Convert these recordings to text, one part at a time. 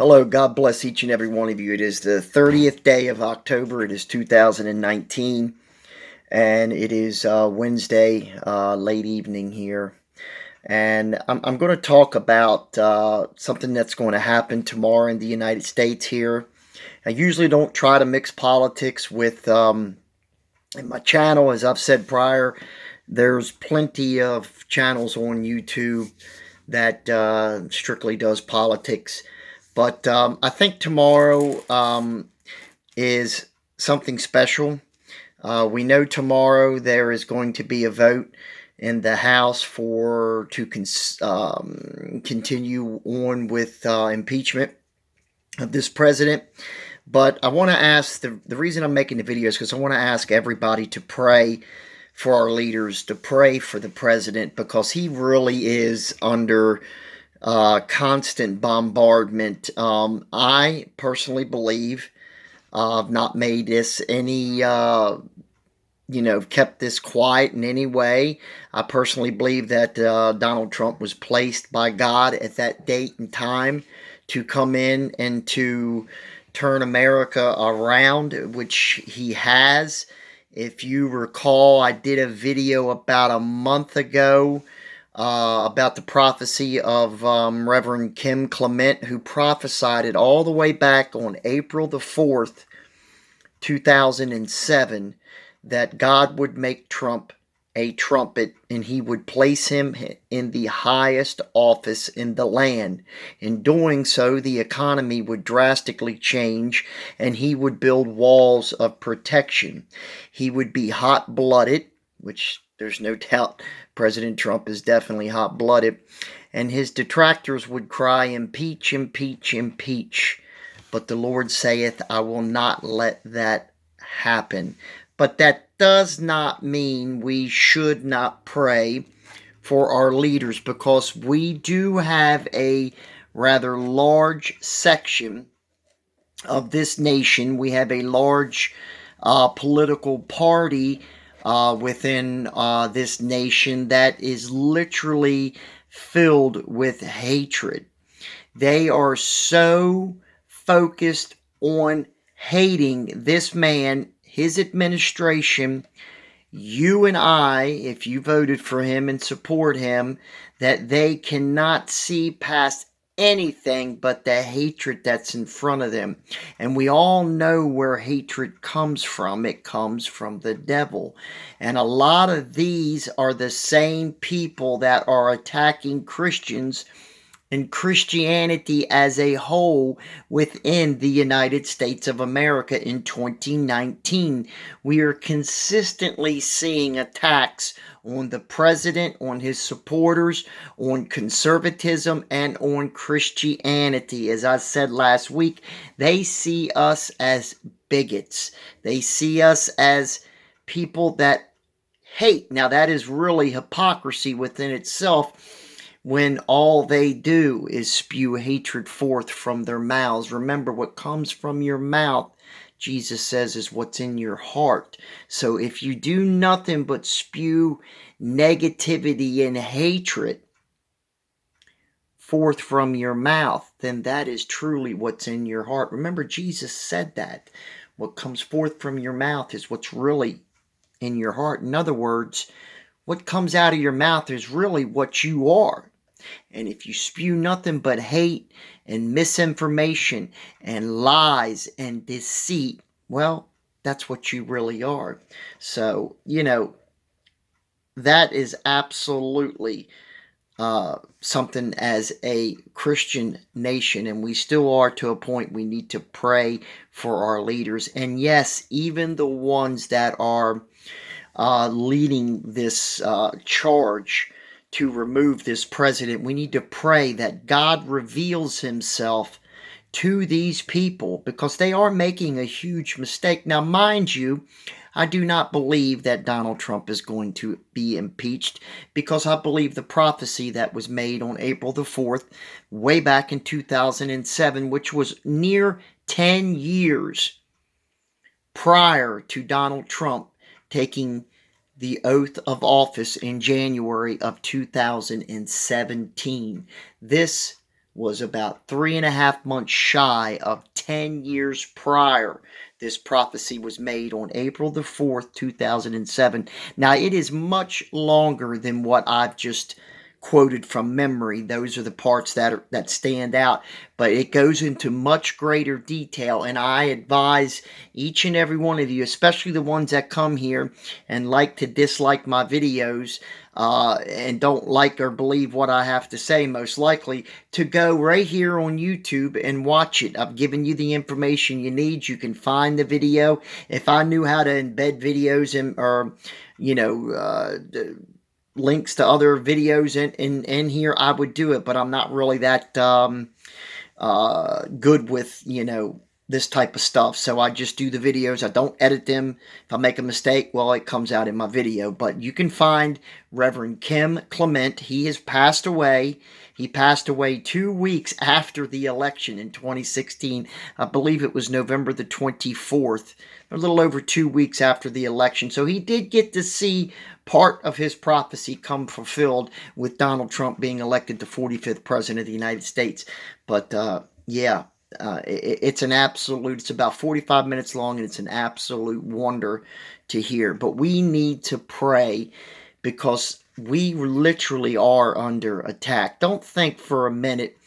Hello, God bless each and every one of you. It is the 30th day of October. It is 2019, and it is Wednesday, late evening here. And I'm going to talk about something that's going to happen tomorrow in the United States here. I usually don't try to mix politics with in my channel. As I've said prior, there's plenty of channels on YouTube that strictly does politics. But I think tomorrow is something special. We know tomorrow there is going to be a vote in the House to continue on with impeachment of this president. But I want to ask, the reason I'm making the video is because I want to ask everybody to pray for our leaders, to pray for the president, because he really is under constant bombardment. I personally believe I've not made this any, kept this quiet in any way. I personally believe that Donald Trump was placed by God at that date and time to come in and to turn America around, which he has. If you recall, I did a video about a month ago about the prophecy of Reverend Kim Clement, who prophesied it all the way back on April the 4th, 2007, that God would make Trump a trumpet and he would place him in the highest office in the land. In doing so, the economy would drastically change and he would build walls of protection. He would be hot-blooded, which there's no doubt President Trump is definitely hot-blooded, and his detractors would cry, "Impeach, impeach, impeach." But the Lord saith, I will not let that happen. But that does not mean we should not pray for our leaders, because we do have a rather large section of this nation. We have a large political party within this nation that is literally filled with hatred. They are so focused on hating this man, his administration, you and I, if you voted for him and support him, that they cannot see past anything but the hatred that's in front of them. And we all know where hatred comes from. It comes from the devil. And a lot of these are the same people that are attacking Christians and Christianity as a whole within the United States of America in 2019. We are consistently seeing attacks on the president, on his supporters, on conservatism, and on Christianity. As I said last week, they see us as bigots. They see us as people that hate. Now, that is really hypocrisy within itself, when all they do is spew hatred forth from their mouths. Remember, what comes from your mouth, Jesus says, is what's in your heart. So if you do nothing but spew negativity and hatred forth from your mouth, then that is truly what's in your heart. Remember, Jesus said that. What comes forth from your mouth is what's really in your heart. In other words, what comes out of your mouth is really what you are. And if you spew nothing but hate and misinformation and lies and deceit, well, that's what you really are. So, that is absolutely something as a Christian nation, and we still are to a point we need to pray for our leaders. And yes, even the ones that are leading this charge to remove this president, we need to pray that God reveals himself to these people, because they are making a huge mistake. Now, mind you, I do not believe that Donald Trump is going to be impeached, because I believe the prophecy that was made on April the 4th, way back in 2007, which was near 10 years prior to Donald Trump taking the oath of office in January of 2017. This was about 3.5 months shy of 10 years prior. This prophecy was made on April the 4th, 2007. Now, it is much longer than what I've just quoted from memory. Those are the parts that stand out, but it goes into much greater detail, and I advise each and every one of you, especially the ones that come here and like to dislike my videos, and don't like or believe what I have to say, most likely, to go right here on YouTube and watch it. I've given you the information you need. You can find the video. If I knew how to embed videos or links to other videos in here, I would do it, but I'm not really that good with, this type of stuff. So I just do the videos. I don't edit them. If I make a mistake, well, it comes out in my video. But you can find Reverend Kim Clement. He has passed away. He passed away 2 weeks after the election in 2016. I believe it was November the 24th, a little over 2 weeks after the election. So he did get to see part of his prophecy come fulfilled with Donald Trump being elected the 45th president of the United States. But yeah, it's an absolute, it's about 45 minutes long, and it's an absolute wonder to hear. But we need to pray because we literally are under attack. Don't think for a minute,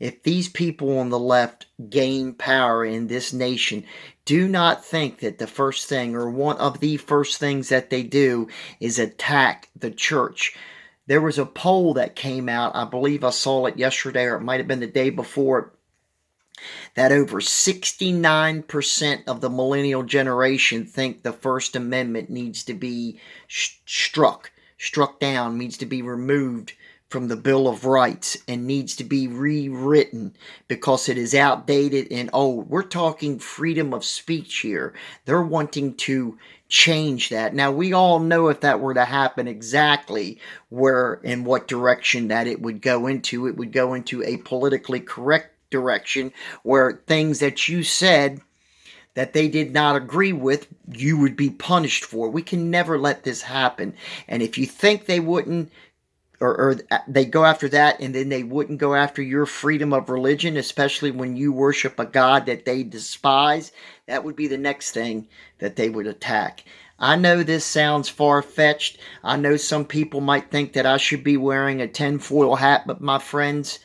if these people on the left gain power in this nation, do not think that the first thing or one of the first things that they do is attack the church. There was a poll that came out, I believe I saw it yesterday, or it might have been the day before, that over 69% of the millennial generation think the First Amendment needs to be struck down, needs to be removed from the Bill of Rights, and needs to be rewritten because it is outdated and old. We're talking freedom of speech here. They're wanting to change that. Now, we all know if that were to happen, exactly where and what direction that it would go into. It would go into a politically correct direction where things that you said that they did not agree with, you would be punished for. We can never let this happen. And if you think they wouldn't, or they go after that, and then they wouldn't go after your freedom of religion, especially when you worship a God that they despise, that would be the next thing that they would attack. I know this sounds far-fetched. I know some people might think that I should be wearing a tinfoil hat, but my friends,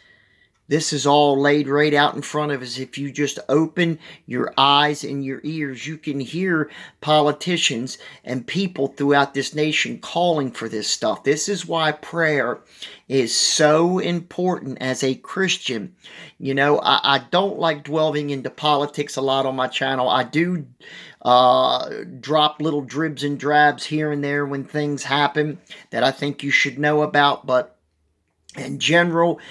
this is all laid right out in front of us. If you just open your eyes and your ears, you can hear politicians and people throughout this nation calling for this stuff. This is why prayer is so important as a Christian. I don't like dwelling into politics a lot on my channel. I do drop little dribs and drabs here and there when things happen that I think you should know about, but in general,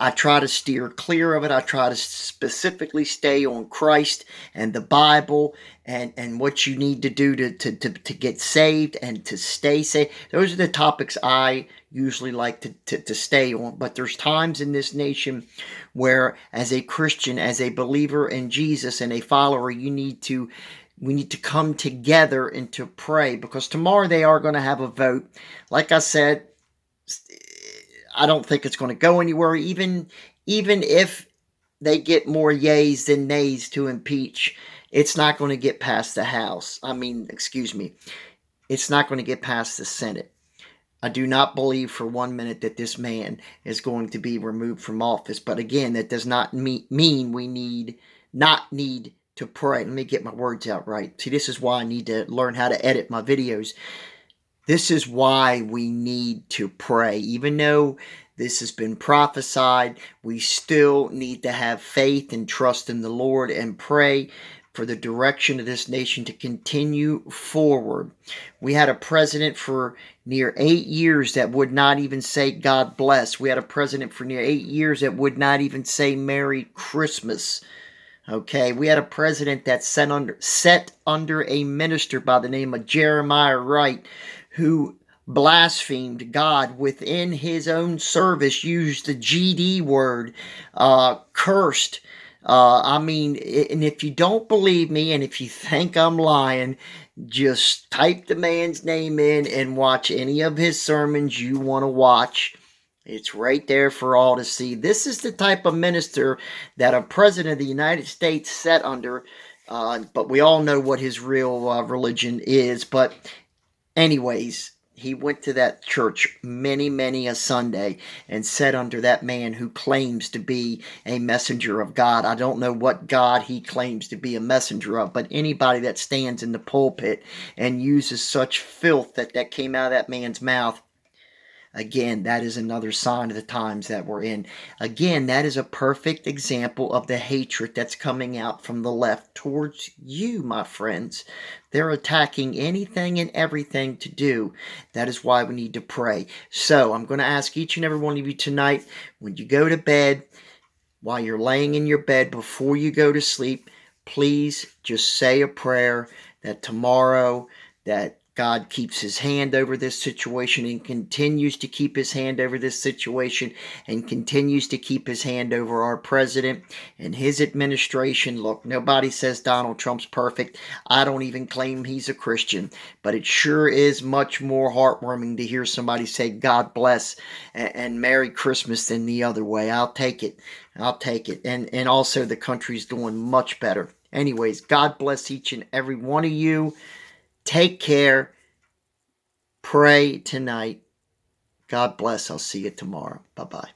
I try to steer clear of it. I try to specifically stay on Christ and the Bible and what you need to do to get saved and to stay saved. Those are the topics I usually like to stay on. But there's times in this nation where, as a Christian, as a believer in Jesus and a follower, we need to come together and to pray, because tomorrow they are going to have a vote. Like I said, I don't think it's going to go anywhere, even if they get more yays than nays to impeach. It's not going to get past the House. It's not going to get past the Senate. I do not believe for 1 minute that this man is going to be removed from office. But again, that does not mean we need to pray. Let me get my words out right. See, this is why I need to learn how to edit my videos. This is why we need to pray. Even though this has been prophesied, we still need to have faith and trust in the Lord and pray for the direction of this nation to continue forward. We had a president for near 8 years that would not even say God bless. We had a president for near 8 years that would not even say Merry Christmas. Okay, we had a president that set under a minister by the name of Jeremiah Wright, who blasphemed God within his own service, used the GD word, cursed. And if you don't believe me, and if you think I'm lying, just type the man's name in and watch any of his sermons you want to watch. It's right there for all to see. This is the type of minister that a president of the United States sat under, but we all know what his real religion is. But anyways, he went to that church many a Sunday and sat under that man who claims to be a messenger of God. I don't know what God he claims to be a messenger of, but anybody that stands in the pulpit and uses such filth that came out of that man's mouth, again, that is another sign of the times that we're in. Again, that is a perfect example of the hatred that's coming out from the left towards you, my friends. They're attacking anything and everything to do. That is why we need to pray. So I'm going to ask each and every one of you tonight, when you go to bed, while you're laying in your bed, before you go to sleep, please just say a prayer that tomorrow, that God keeps his hand over this situation and continues to keep his hand over this situation and continues to keep his hand over our president and his administration. Look, nobody says Donald Trump's perfect. I don't even claim he's a Christian, but it sure is much more heartwarming to hear somebody say God bless and Merry Christmas than the other way. I'll take it. I'll take it. And also the country's doing much better. Anyways, God bless each and every one of you. Take care. Pray tonight. God bless. I'll see you tomorrow. Bye-bye.